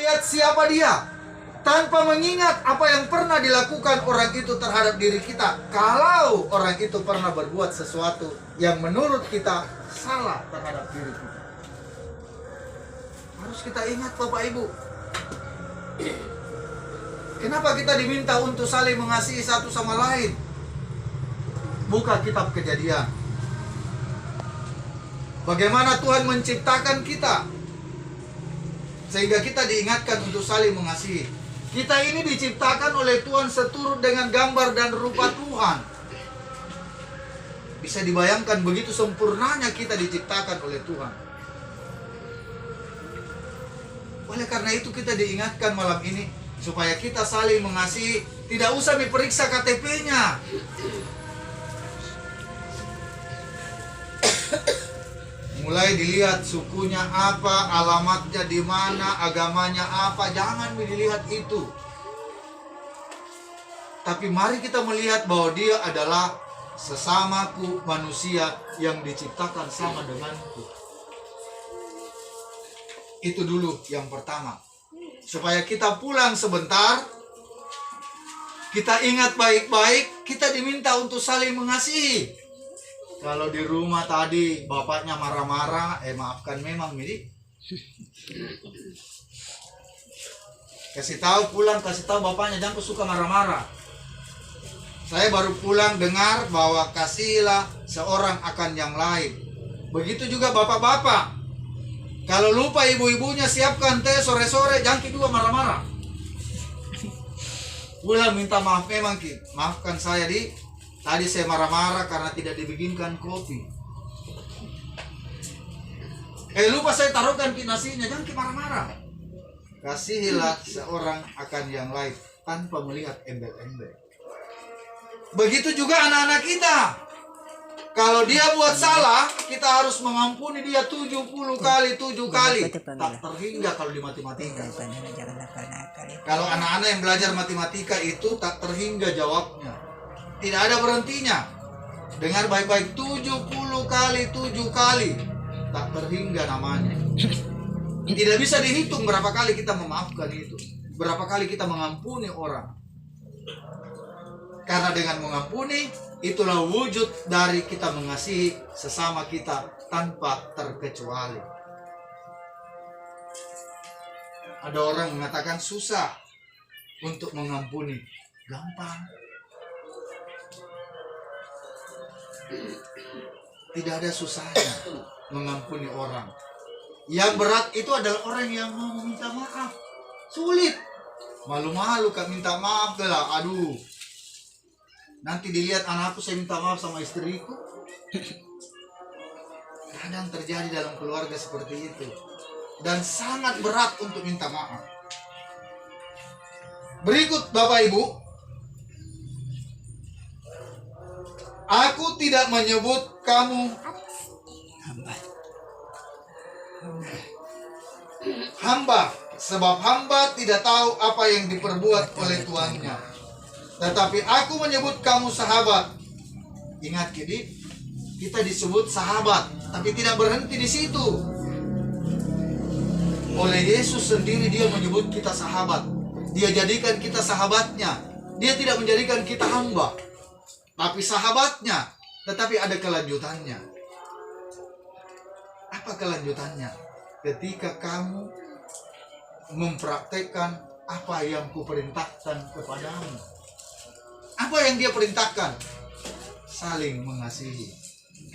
melihat siapa dia, tanpa mengingat apa yang pernah dilakukan orang itu terhadap diri kita. Kalau orang itu pernah berbuat sesuatu yang menurut kita salah terhadap diri kita, harus kita ingat Bapak Ibu. Kenapa kita diminta untuk saling mengasihi satu sama lain? Buka kitab Kejadian. Bagaimana Tuhan menciptakan kita sehingga kita diingatkan untuk saling mengasihi. Kita ini diciptakan oleh Tuhan seturut dengan gambar dan rupa Tuhan. Bisa dibayangkan begitu sempurnanya kita diciptakan oleh Tuhan. Oleh karena itu kita diingatkan malam ini supaya kita saling mengasihi. Tidak usah diperiksa KTP-nya. Mulai dilihat sukunya apa, alamatnya di mana, agamanya apa. Jangan dilihat itu. Tapi mari kita melihat bahwa dia adalah sesamaku manusia yang diciptakan sama denganku. Itu dulu yang pertama. Supaya kita pulang sebentar, kita ingat baik-baik, kita diminta untuk saling mengasihi. Kalau di rumah tadi bapaknya marah-marah, maafkan memang ini. Kasih tahu pulang, kasih tahu bapaknya jangan suka marah-marah. Saya baru pulang dengar bahwa kasihilah seorang akan yang lain. Begitu juga bapak-bapak. Kalau lupa ibu-ibunya siapkan teh sore-sore, jangan kedua marah-marah. Pulang minta maaf memang Ki. Maafkan saya tadi saya marah-marah karena tidak dibikinkan kopi. Lupa saya taruhkan Ki nasinya, jangan Ki marah-marah. Kasihilah seorang akan yang lain tanpa melihat embel-embel. Begitu juga anak-anak kita. Kalau dia buat salah, kita harus mengampuni dia 70 kali 7 kali. Tak terhingga kalau di matematika. Kalau anak-anak yang belajar matematika itu tak terhingga jawabnya. Tidak ada berhentinya. Dengar baik-baik, 70 kali 7 kali. Tak terhingga namanya. Tidak bisa dihitung berapa kali kita memaafkan itu. Berapa kali kita mengampuni orang. Karena dengan mengampuni, itulah wujud dari kita mengasihi sesama kita tanpa terkecuali. Ada orang mengatakan susah untuk mengampuni. Gampang. Tidak ada susahnya mengampuni orang. Yang berat itu adalah orang yang mau meminta maaf. Sulit. Malu-malu kan minta maaf lah. Aduh. Nanti dilihat anakku saya minta maaf sama istriku. Kadang terjadi dalam keluarga seperti itu. Dan sangat berat untuk minta maaf. Berikut Bapak Ibu. Aku tidak menyebut kamu hamba. Sebab hamba tidak tahu apa yang diperbuat oleh tuannya. Tetapi aku menyebut kamu sahabat. Ingat kita disebut sahabat, tapi tidak berhenti di situ. Oleh Yesus sendiri dia menyebut kita sahabat. Dia jadikan kita sahabatnya. Dia tidak menjadikan kita hamba, tapi sahabatnya. Tetapi ada kelanjutannya. Apa kelanjutannya? Ketika kamu mempraktekkan apa yang kuperintahkan kepadamu. Apa yang dia perintahkan? Saling mengasihi.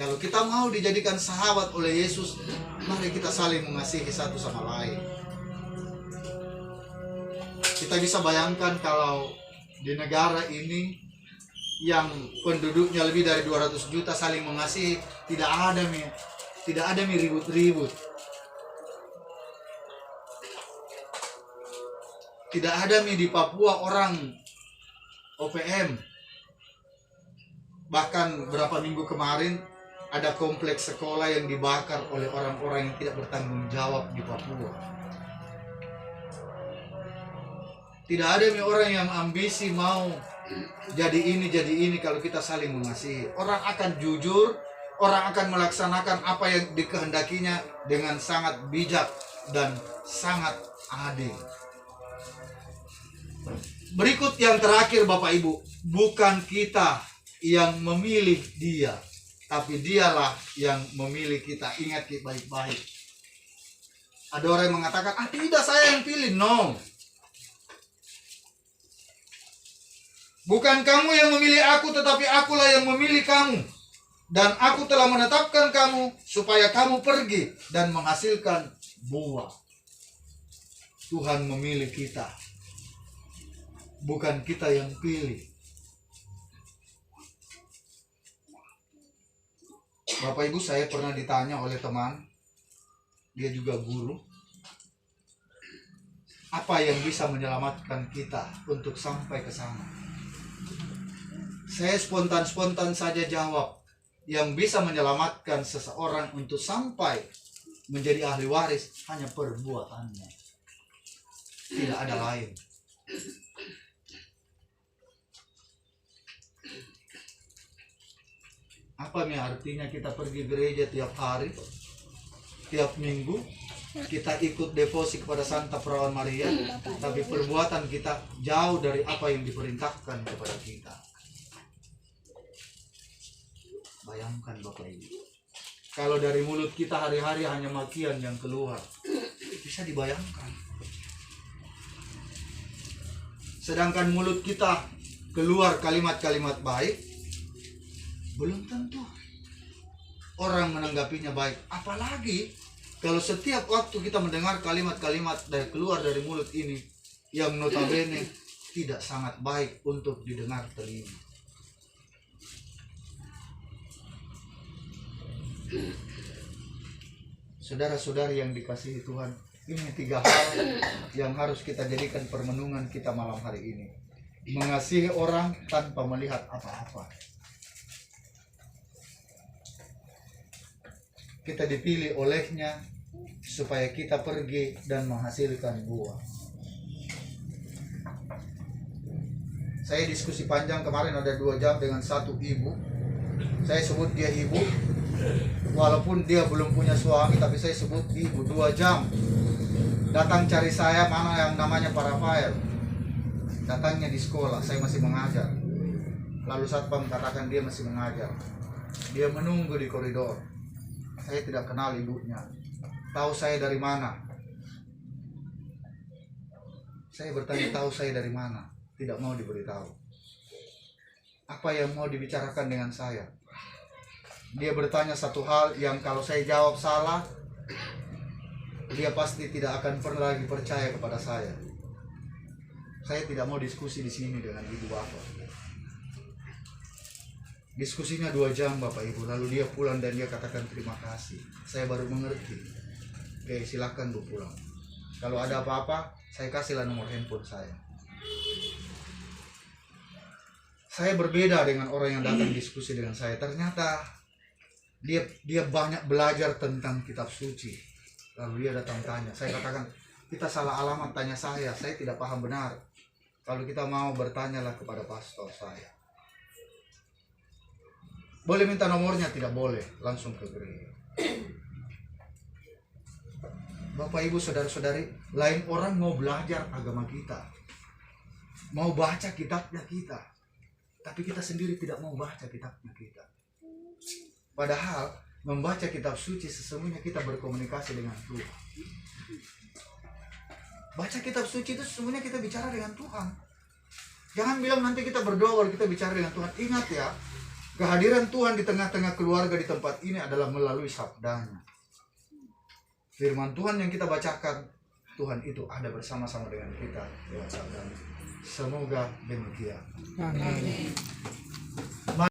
Kalau kita mau dijadikan sahabat oleh Yesus, mari kita saling mengasihi satu sama lain. Kita bisa bayangkan kalau di negara ini yang penduduknya lebih dari 200 juta saling mengasihi, tidak ada ribut-ribut. Tidak ada di Papua orang OPM. Bahkan berapa minggu kemarin ada kompleks sekolah yang dibakar oleh orang-orang yang tidak bertanggung jawab di Papua. Tidak ada orang yang ambisi mau jadi ini kalau kita saling mengasihi. Orang akan jujur, orang akan melaksanakan apa yang dikehendakinya dengan sangat bijak dan sangat adil. Berikut yang terakhir Bapak Ibu, bukan kita yang memilih dia, tapi dialah yang memilih kita. Ingat baik-baik. Ada orang yang mengatakan, tidak, saya yang pilih. No. Bukan kamu yang memilih aku, tetapi akulah yang memilih kamu. Dan aku telah menetapkan kamu supaya kamu pergi dan menghasilkan buah. Tuhan memilih kita. Bukan kita yang pilih. Bapak Ibu, saya pernah ditanya oleh teman, dia juga guru, apa yang bisa menyelamatkan kita untuk sampai ke sana? Saya spontan saja jawab, yang bisa menyelamatkan seseorang untuk sampai menjadi ahli waris hanya perbuatannya. Tidak ada lain. Apa nih artinya kita pergi gereja tiap hari, tiap minggu, kita ikut devosi kepada Santa Perawan Maria, tapi perbuatan kita jauh dari apa yang diperintahkan kepada kita. Bayangkan Bapak Ibu, kalau dari mulut kita hari-hari hanya makian yang keluar, bisa dibayangkan. Sedangkan mulut kita keluar kalimat-kalimat baik, belum tentu orang menanggapinya baik. Apalagi kalau setiap waktu kita mendengar kalimat-kalimat keluar dari mulut ini yang notabene tidak sangat baik untuk didengar telinga. Saudara-saudari yang dikasihi Tuhan, ini 3 hal yang harus kita jadikan permenungan kita malam hari ini. Mengasihi orang tanpa melihat apa-apa. Kita dipilih olehnya supaya kita pergi dan menghasilkan buah. Saya diskusi panjang kemarin, ada 2 jam dengan satu ibu. Saya sebut dia ibu, walaupun dia belum punya suami, tapi saya sebut ibu. 2 jam datang cari saya, mana yang namanya Pak Rafael. Datangnya di sekolah, saya masih mengajar. Lalu satpam katakan dia masih mengajar. Dia menunggu di koridor. Saya tidak kenal ibunya. Tahu saya dari mana? Saya bertanya, tahu saya dari mana? Tidak mau diberitahu. Apa yang mau dibicarakan dengan saya? Dia bertanya satu hal yang kalau saya jawab salah, dia pasti tidak akan pernah lagi percaya kepada saya. Saya tidak mau diskusi di sini dengan ibu bapak. Diskusinya 2 jam Bapak Ibu, lalu dia pulang dan dia katakan terima kasih. Saya baru mengerti. Oke, silakan Bu pulang. Kalau ada apa-apa, saya kasihlah nomor handphone saya. Saya berbeda dengan orang yang datang diskusi dengan saya. Ternyata dia banyak belajar tentang kitab suci. Lalu dia datang tanya. Saya katakan, kita salah alamat, tanya saya tidak paham benar. Kalau kita mau bertanyalah kepada pastor saya. Boleh minta nomornya? Tidak boleh, langsung ke gereja. Bapak Ibu saudara-saudari, lain orang mau belajar agama kita, mau baca kitabnya kita, tapi kita sendiri tidak mau baca kitabnya kita. Padahal membaca kitab suci sesungguhnya kita berkomunikasi dengan Tuhan. Baca kitab suci itu sesungguhnya kita bicara dengan Tuhan. Jangan bilang nanti kita berdoa kalau kita bicara dengan Tuhan. Ingat ya, kehadiran Tuhan di tengah-tengah keluarga di tempat ini adalah melalui sabdanya. Firman Tuhan yang kita bacakan, Tuhan itu ada bersama-sama dengan kita lewat sabdanya. Semoga demikian. Amin.